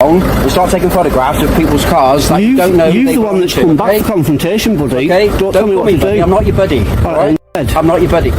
and start taking photographs of people's cars that you don't know. You're the one that's come back for confrontation, buddy. Okay? Don't tell me what to do. I'm not your buddy. Alright? I'm not your buddy.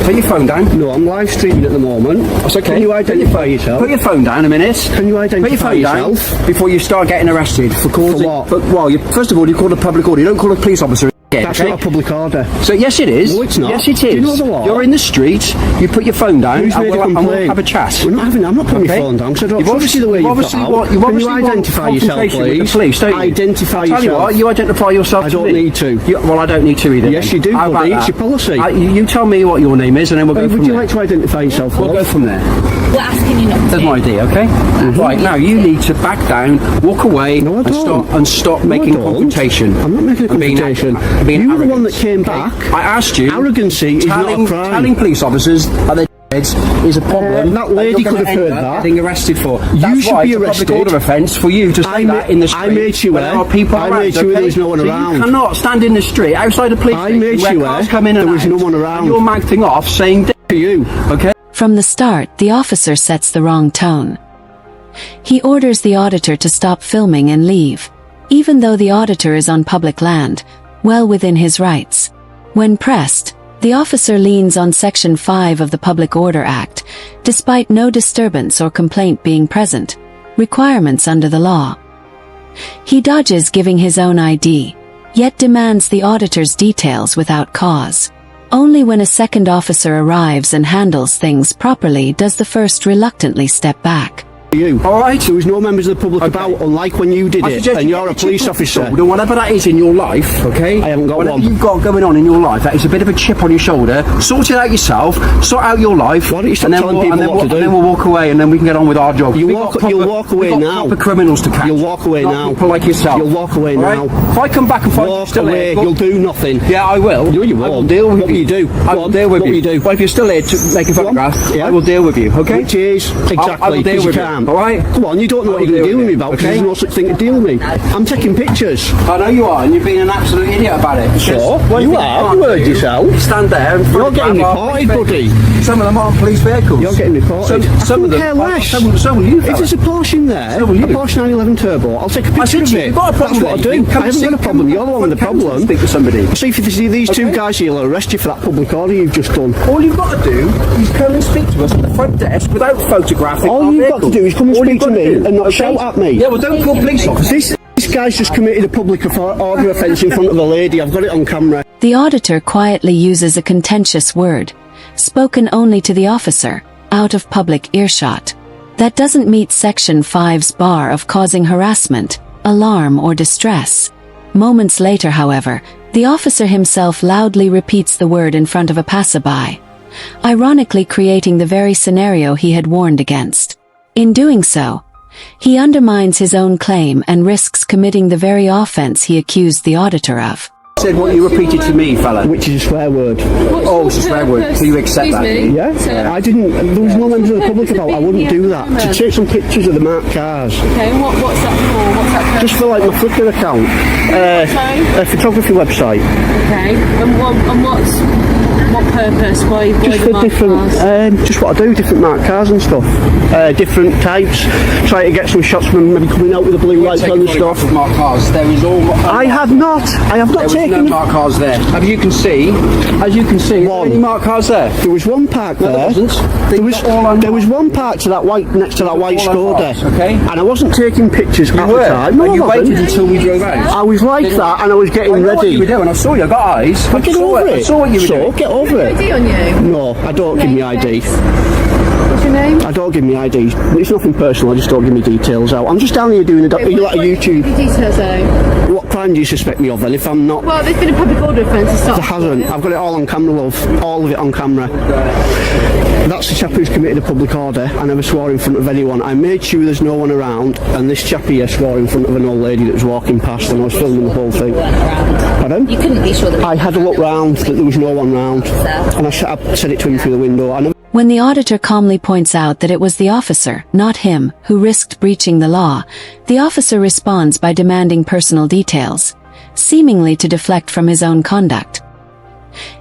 Put your phone down. No, I'm live streaming at the moment. That's okay. Can you identify yourself? Put your phone down a minute. Can you identify yourself? Down before you start getting arrested for causing... For what? Well, first of all, you call a public order. You don't call a police officer. That's not a public order. So yes it is. No, it's not. Yes it is. Do you know the law? You're in the street, you put your phone down Who's made a complaint? and we'll have a chat. I'm not putting my phone down, because I don't trust you the way you've got out. Can you identify yourself, please? Police, don't you? Identify yourself. Tell you what, you identify yourself. I don't need to. Well, I don't need to either. Yes, you do, buddy. It's your policy. You tell me what your name is and then we'll go from there. Would you like to identify yourself? We'll go from there. We're asking you not to. That's my idea, okay? Right, now you need to back down, walk away, and stop making confrontation. I'm not making a confrontation. You were the one that came back. I asked you. Arrogancy is not a crime. Telling police officers that they're dead is a problem. That lady could have heard that. Getting arrested for. You should be arrested. Public order offence for you to say that in the street. I made you aware. I made sure there was no one around. You cannot stand in the street outside a police station. I made you aware there was no one around. You're mouthing off saying dead to you, okay? From the start, the officer sets the wrong tone. He orders the auditor to stop filming and leave, even though the auditor is on public land, well within his rights. When pressed, the officer leans on Section 5 of the Public Order Act, despite no disturbance or complaint being present, requirements under the law. He dodges giving his own ID, yet demands the auditor's details without cause. Only when a second officer arrives and handles things properly does the first reluctantly step back. Alright, there was no members of the public about, unlike when you did it, and you're a police officer. Whatever that is in your life, okay? I haven't got whatever one. you've got going on in your life, that is a bit of a chip on your shoulder. Sort it out yourself, sort out your life, Why don't you stop telling people what to do? And then we'll walk away and then we can get on with our job. You'll walk away now. Proper criminals to catch. You'll walk away now. People like yourself. You'll walk away now. If I come back and find walk away, you'll do nothing. Yeah, I will. No, you won't. I will deal with you. What will you do? I will deal with you. What will you do? Well, if you're still here making photographs, I will deal with you, okay? Which is, exactly, I will deal with you. Alright? Come on, you don't know what you're going to deal with me about, because there's no such thing to deal with me. I'm taking pictures. I know you are, and you're being an absolute idiot about it. So? You are? You heard yourself. Stand there and you're getting reported, buddy. Some of them aren't police vehicles. You're getting reported. Some of them. Care less. So will you. If there's a Porsche in there, a Porsche 911 Turbo, I'll take a picture of it. You've got a problem. That's what I do. I haven't got a problem. You're the one with the problem. Speak to somebody. See if you see these two guys here, will arrest you for that public order you've just done. All you've got to do is come and speak to us at the front desk without photographing. All you've got to do is come and speak to me and not shout at me. Yeah, well, don't call police officers. This guy's just committed a public order offence in front of a lady. I've got it on camera. The auditor quietly uses a contentious word, spoken only to the officer, out of public earshot. That doesn't meet Section 5's bar of causing harassment, alarm or distress. Moments later, however, the officer himself loudly repeats the word in front of a passerby, ironically creating the very scenario he had warned against. In doing so, he undermines his own claim and risks committing the very offense he accused the auditor of. Said what you repeated to me, fella. Which is a swear word. Oh, it's a swear word. So you accept that? Yeah. I didn't. There was no members of the public about. I wouldn't do that. To take some pictures of the marked cars. Okay, and what's that for? What's that for? Just for like my Flickr account. A photography website. Okay, and what purpose? Why just for different, just what I do, different marked cars and stuff. Different types. Try to get some shots from maybe coming out with the blue lights on and stuff. Of marked cars. There is all. I have not taken. No marked cars there. As you can see, any marked cars there? There was one parked there. There was one parked to that white next to that white Skoda. Okay. And I wasn't taking pictures at the time. No, you waited until we drove out. I was like that, and I was getting ready. What you were doing? I saw you. I got eyes. Get over it. I saw what you were doing. Get over it. ID on you? No, I don't give me ID. What's your name? I don't give me ID. It's nothing personal. I just don't give me details out. I'm just down here doing are you like a YouTube? Details out. What crime do you suspect me of then? If I'm not. Well, there's been a public order offence. There hasn't. I've got it all on camera, love. All of it on camera. That's the chap who's committed a public order. I never swore in front of anyone. I made sure there's no one around, and this chap here swore in front of an old lady that was walking past, and I was filming the whole thing. Pardon? You couldn't be sure that I had a look round that there was no one round, and I said it to him through the window. When the auditor calmly points out that it was the officer, not him, who risked breaching the law, the officer responds by demanding personal details, seemingly to deflect from his own conduct.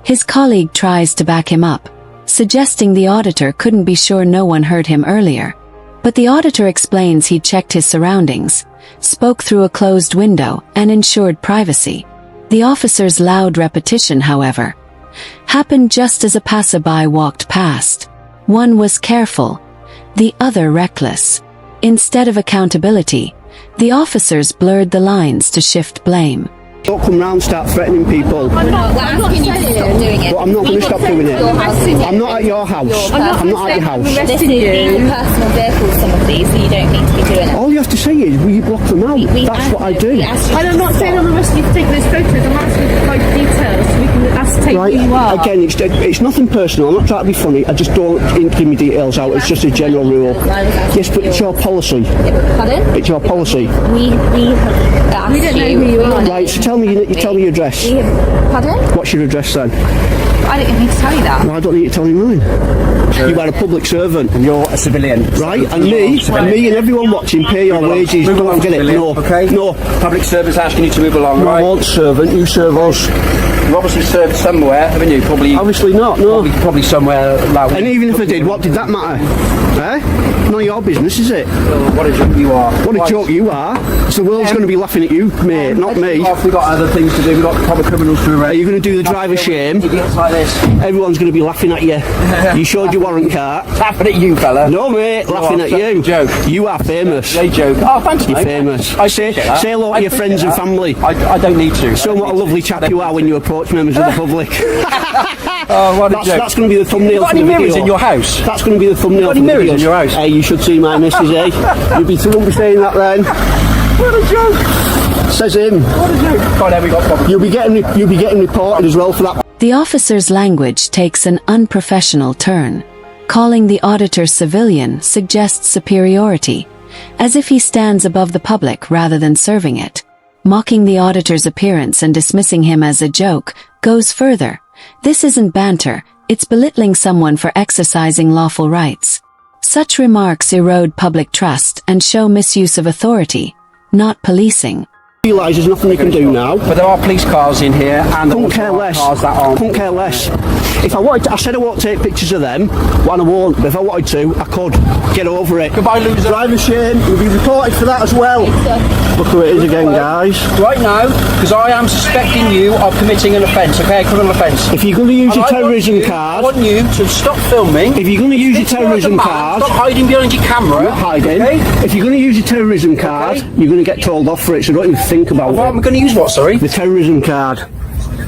His colleague tries to back him up, suggesting the auditor couldn't be sure no one heard him earlier. But the auditor explains he'd checked his surroundings, spoke through a closed window, and ensured privacy. The officer's loud repetition, however, happened just as a passerby walked past. One was careful, the other reckless. Instead of accountability, the officers blurred the lines to shift blame. Don't come round and start threatening people. I'm not asking you to stop doing it. But I'm not going to stop doing it. I'm not at your house. I'm not at your house. Arresting These you. are personal vehicles, some of these, so you don't need to be doing it. All you have to say is, will you block them out? That's what I do. I'm not saying I'm arresting you for taking those photos. I'm asking for like details so we can ascertain Right, who you are. again, it's nothing personal. I'm not trying to be funny. I just don't give me details out. It's just a general rule. Yes, but it's your policy. Pardon? It's your policy. We have asked We don't know who you are. Right, so tell me your address. Pardon? What's your address then? I don't need to tell you that. No, I don't need to tell you mine. You are a public servant. And you're a civilian. Right, and me and everyone watching pay your wages. Move along, Don't get it. civilian, No, okay? no. Public service asking you to move along, I right? want servant. You serve us. You've obviously served somewhere, haven't you? Probably. Obviously not. No. Probably somewhere loud. And even if I did, what did that matter? Eh? None of your business, is it? What a joke you are. What a Right. joke you are. So the world's going to be laughing at you, mate, not me. We've got other things to do. We've got proper criminals to Are arrest. you going to do the driver shame? Idiots like this. Everyone's going to be laughing at you. You showed your warrant card. Laughing at you, fella. No, mate, laughing at you. Joke. You are famous. They joke. Oh, thanks, You're mate. famous. I Say appreciate that. hello to I your friends appreciate and that. family. I don't need to. Show them what a lovely chap you are when you approach members of the public. Oh, what a joke. That's going to be the thumbnail. You got for any the mirrors video. in your house? That's going to be the thumbnail. got any for the mirrors videos. in your house? Hey, you should see my missus, eh? You won't be saying that then. What a joke. Says him. What a joke. God, there we got problems. You'll be getting reported as well for that. The officer's language takes an unprofessional turn. Calling the auditor civilian suggests superiority, as if he stands above the public rather than serving it. Mocking the auditor's appearance and dismissing him as a joke goes further. This isn't banter, it's belittling someone for exercising lawful rights. Such remarks erode public trust and show misuse of authority, not policing. Realise there's nothing they can do now. But there are police cars in here, and there Couldn't also care are less. cars that aren't. Couldn't care less. If I wanted to, I said I won't take pictures of them, and I won't. But if I wanted to, I could. Get over it. Goodbye, loser. Driver shame. You'll be reported for that as well. Look who it is again, guys. Right now, because I am suspecting you of committing an offence, okay, a criminal offence. If you're going to use your And I want terrorism you- I card, want you to stop filming. if you're going to use your Stop terrorism man, card, Stop hiding behind your camera. not hiding. Okay? If you're going to use your terrorism card, Okay. you're going to get told off for it. So don't even think about Well, I'm it. going to use what, sorry? The terrorism card.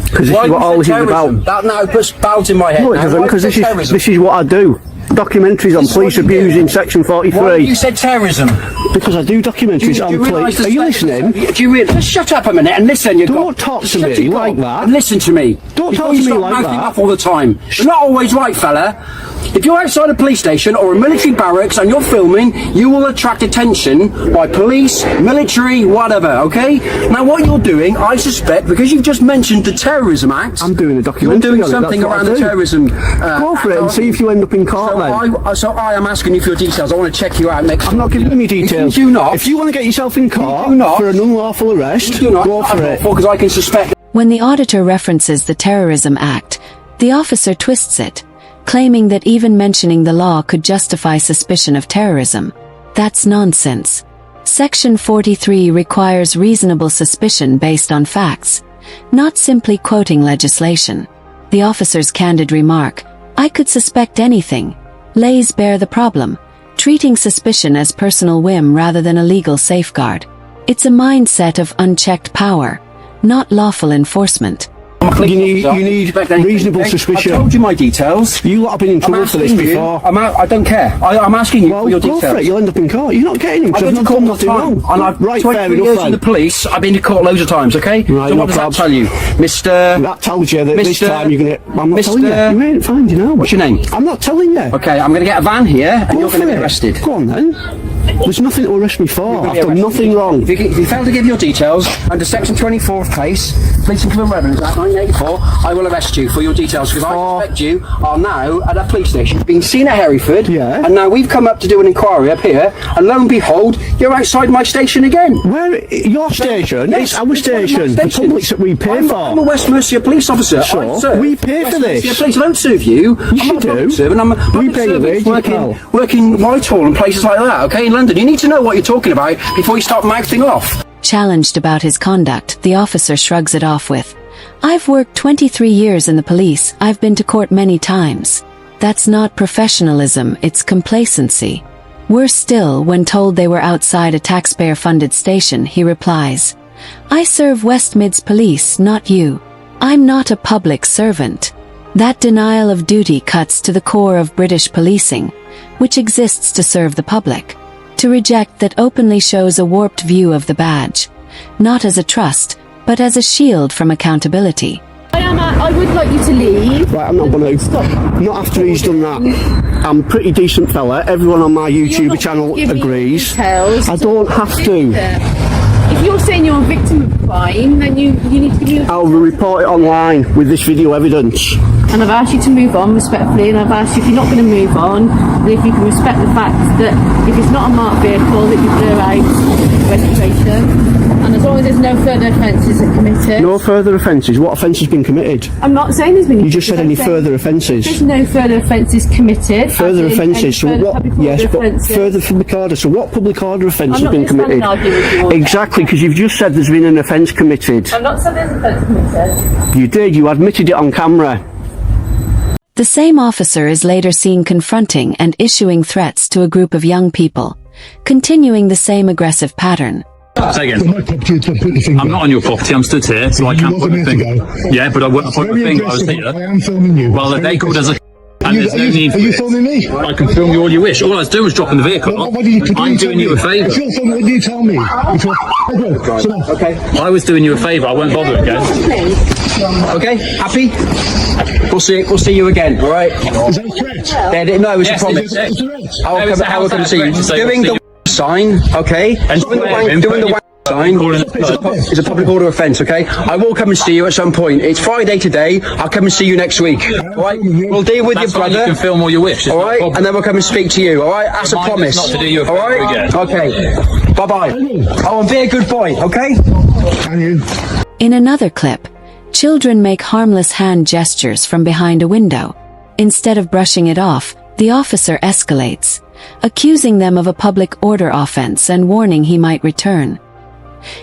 Because this Why is what you all this said is terrorism? about. That now puts doubt in my head. No, it now. doesn't, Why because you said terrorism? this is what I do. Documentaries on This is police what you abuse do. in Section Why 43. you said terrorism? Because I do documentaries on realise police. the Are you spectrum- listening? Do you really? Just shut up a minute and listen. Don't talk to Shut me your like gob that. And listen to me. Don't Before talk to you me start like mouthing that. off all the time. You're not always right, fella. If you're outside a police station or a military barracks and you're filming, you will attract attention by police, military, whatever, okay? Now what you're doing, I suspect, because you've just mentioned the Terrorism Act, I'm doing a you're documentary doing on it, something that's what I around the do. terrorism Go for it and act, see if you end up in court then. so I am asking you for your details. I want to check you out next. I'm not giving you details. If you do not, If you want to get yourself in court do not- for an unlawful arrest, do not, go for it. because I can suspect. When the auditor references the Terrorism Act, the officer twists it, claiming that even mentioning the law could justify suspicion of terrorism. That's nonsense. Section 43 requires reasonable suspicion based on facts, not simply quoting legislation. The officer's candid remark, "I could suspect anything," lays bare the problem, treating suspicion as personal whim rather than a legal safeguard. It's a mindset of unchecked power, not lawful enforcement. You need reasonable suspicion. I told you my details. You lot have been in I'm trouble for this asking you. before. I don't care. I'm asking you Well, for your go details. for it. You'll end up in court. You're not getting him I've because been I've to not done court all nothing the time, wrong. and I've Right, 23 fair years enough in the then. police. I've been to court loads of times. Okay. Right, so no what does that probs. tell you, Mister? That tells you that this Mr. time you're going to... I'm not Mr. telling you. You ain't finding out. What's your name? I'm not telling you. Okay, I'm going to get a van here, and Go you're going to for be it. arrested. Go on then. There's nothing to arrest me for. I've Yeah, done nothing wrong. If you fail to give your details under Section 24 of case, Police and Criminal Revenue Act 1984, I will arrest you for your details because I suspect you are now at a police station being seen at Hereford. Yeah. And now we've come up to do an inquiry up here, and lo and behold, you're outside my station again. Where? Your station? Yes, It's our it's one of my station. The stations. public's that we pay for. I'm a West Mercia police officer. So, I serve we pay for West this. Mercia Police. I don't serve you. I'm You not a public do. servant. I'm a We public pay your servant wages, working Whitehall and places like that, okay, in London. You need to know what you're talking about before you start mouthing off. Challenged about his conduct, the officer shrugs it off with, "I've worked 23 years in the police. I've been to court many times. That's not professionalism, it's complacency." Worse still, when told they were outside a taxpayer-funded station, he replies, "I serve West Mids Police, not you. I'm not a public servant." That denial of duty cuts to the core of British policing, which exists to serve the public. To reject that openly shows a warped view of the badge, not as a trust, but as a shield from accountability. I would like you to leave. Right, I'm not going to. Stop. Not after he's done that. I'm a pretty decent fella. Everyone on my You're YouTube not channel giving me agrees. details I don't have to. If you're saying you're a victim of crime, then you need to give me your I'll report it online with this video evidence. And I've asked you to move on respectfully, and I've asked you if you're not going to move on, then if you can respect the fact that if it's not a marked vehicle, that you blur out registration. And as long as there's no further offences are committed. No further offences. What offence has been committed? I'm not saying there's been. You just said any further offences. There's no further offences committed. Further as in offences. any So further what? public Yes, order but offences. further public order. So what public order offence has I'm not been going to stand and committed? argue with you all day. Exactly, because you've just said there's been an offence committed. I'm not saying there's an offence committed. You did. You admitted it on camera. The same officer is later seen confronting and issuing threats to a group of young people, continuing the same aggressive pattern. Say On again. my property to put the finger. I'm not on your property. I'm stood here, so I You can't was put a my minute finger. ago. Yeah, but I wouldn't put my Very finger. I was aggressive. I here. am filming you. Well, Very they called us a. And Are there's no you, need are for you it. filming me? I can film you all you wish. All I was doing was dropping the vehicle. What do you, I'm doing you a favour. If you're filming, what do you tell me? Okay. I was doing you a favour. I won't bother again. Okay. Happy? We'll see you again. All right. Is that a threat? No, it's Yes, a promise. it's a- It's a threat. I'll come see you. to say Doing we'll the sign, okay? And doing the swearing, wank putting sign calling it- is a public order offence, okay? I will come and see you at some point. It's Friday today. I'll come and see you next week. All right? We'll deal with That's your fine, you brother. can film all you wish. It's All not a right, problem. and then we'll come and speak to you. All right, that's a Remind us promise. not to do you a all right, favour again. okay. Bye bye. Oh, and be a good boy, okay? Can you? In another clip, children make harmless hand gestures from behind a window. Instead of brushing it off, the officer escalates, accusing them of a public order offense and warning he might return.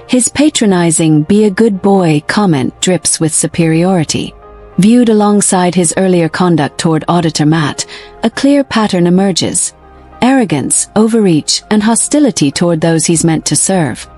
His patronizing "be a good boy" comment drips with superiority. Viewed alongside his earlier conduct toward Auditor Matt, a clear pattern emerges: arrogance, overreach, and hostility toward those he's meant to serve.